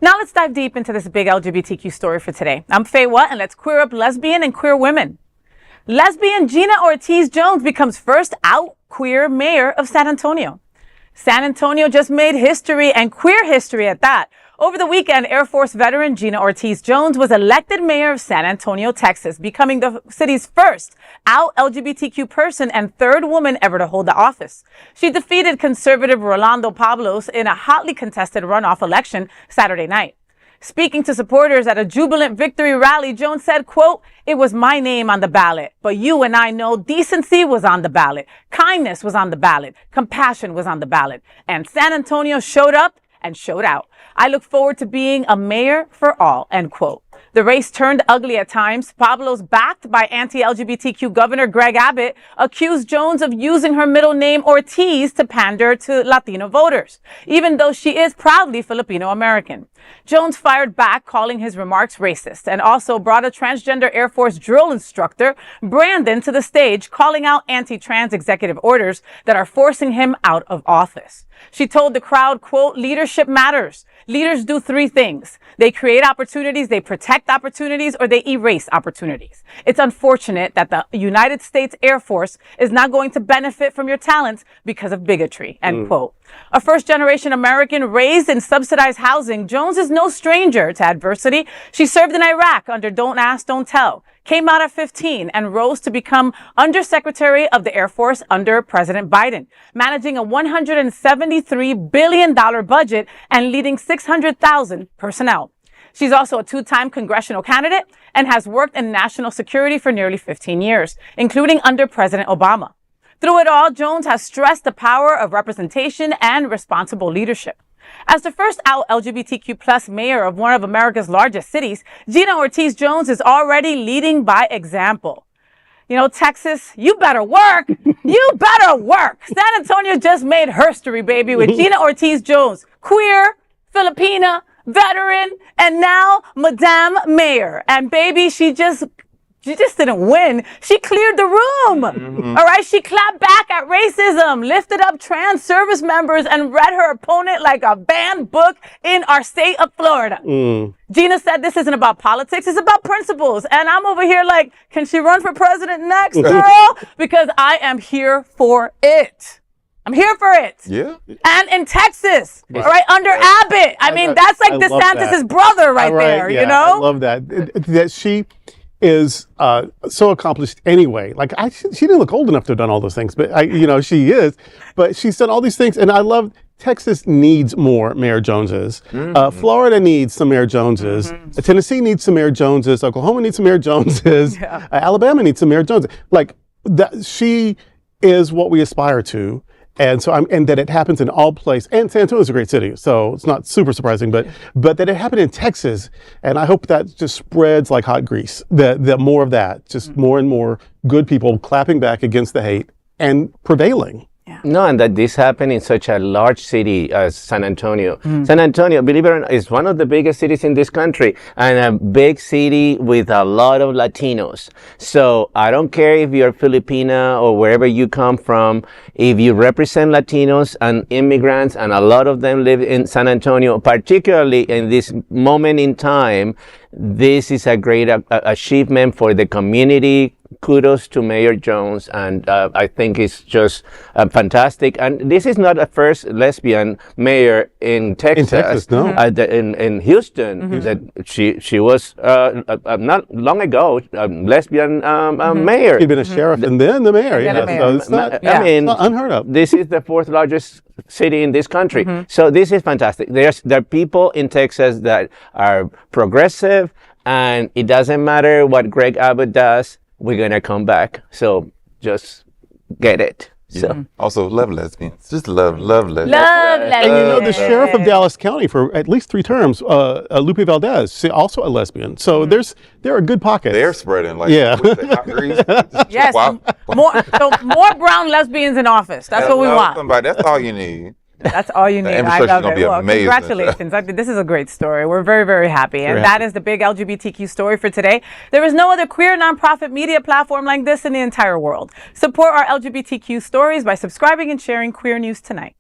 Now let's dive deep into this big LGBTQ story for today. I'm Faye Watt, and let's queer up lesbian and queer women. Lesbian Gina Ortiz Jones becomes first out queer mayor of San Antonio. San Antonio just made history, and queer history at that. Over the weekend, Air Force veteran Gina Ortiz Jones was elected mayor of San Antonio, Texas, becoming the city's first out LGBTQ person and third woman ever to hold the office. She defeated conservative Rolando Pablos in a hotly contested runoff election Saturday night. Speaking to supporters at a jubilant victory rally, Jones said, quote, "It was my name on the ballot, but you and I know decency was on the ballot, kindness was on the ballot, compassion was on the ballot, and San Antonio showed up and showed out. I look forward to being a mayor for all," end quote. The race turned ugly at times. Pablos, backed by anti-LGBTQ Governor Greg Abbott, accused Jones of using her middle name Ortiz to pander to Latino voters, even though she is proudly Filipino-American. Jones fired back, calling his remarks racist, and also brought a transgender Air Force drill instructor, Brandon, to the stage, calling out anti-trans executive orders that are forcing him out of office. She told the crowd, quote, "Leadership matters. Leaders do three things. They create opportunities, they protect opportunities, or they erase opportunities. It's unfortunate that the United States Air Force is not going to benefit from your talents because of bigotry," end quote. A first-generation American raised in subsidized housing, Jones is no stranger to adversity. She served in Iraq under Don't Ask, Don't Tell, came out at 15 and rose to become Undersecretary of the Air Force under President Biden, managing a $173 billion budget and leading 600,000 personnel. She's also a two-time congressional candidate and has worked in national security for nearly 15 years, including under President Obama. Through it all, Jones has stressed the power of representation and responsible leadership. As the first out LGBTQ plus mayor of one of America's largest cities, Gina Ortiz Jones is already leading by example. You know, Texas, you better work. You better work. San Antonio just made history, baby, with Gina Ortiz Jones, queer, Filipina, veteran, and now Madame Mayor. And baby, she just didn't win. She cleared the room. All right. She clapped back at racism, lifted up trans service members, and read her opponent like a banned book in our state of Florida. Gina said this isn't about politics. It's about principles. And I'm over here like, can she run for president next, girl? Because I am here for it. I'm here for it. Yeah. And in Texas, all right, under Abbott. I mean, that's like DeSantis' brother right there, you know? I love that. That she is so accomplished anyway. Like she didn't look old enough to have done all those things, but she is. But she's done all these things, and I love. Texas needs more Mayor Joneses. Florida needs some Mayor Joneses. Tennessee needs some Mayor Joneses. Oklahoma needs some Mayor Joneses. Alabama needs some Mayor Joneses. Like that, she is what we aspire to. And so and that it happens in all places. And San Antonio is a great city, so it's not super surprising, but that it happened in Texas. And I hope that just spreads like hot grease. That more of that, just more and more good people clapping back against the hate and prevailing. No, and that this happened in such a large city as San Antonio. San Antonio, believe it or not, is one of the biggest cities in this country, and a big city with a lot of Latinos. So I don't care if you're Filipina or wherever you come from, if you represent Latinos and immigrants, and a lot of them live in San Antonio, particularly in this moment in time, this is a great achievement for the community. Kudos to Mayor Jones, and I think it's just fantastic. And this is not the first lesbian mayor in Texas. In Texas, no. In Houston, that she was not long ago lesbian mayor. She'd been a sheriff and then the mayor. So it's not, I mean, it's not unheard of. This is the fourth largest city in this country. So this is fantastic. There are people in Texas that are progressive, and it doesn't matter what Greg Abbott does. We're going to come back. So just get it. So also love lesbians. Just love lesbians. Love lesbians. And the sheriff of Dallas County for at least 3 terms, Lupe Valdez, also a lesbian. So there are good pockets. They're spreading like hot grease. Yes. More brown lesbians in office. That's what we want. That's all you need. That's all you need. I love it. Well, congratulations. This is a great story. We're very, very happy. And that is the big LGBTQ story for today. There is no other queer nonprofit media platform like this in the entire world. Support our LGBTQ stories by subscribing and sharing Queer News Tonight.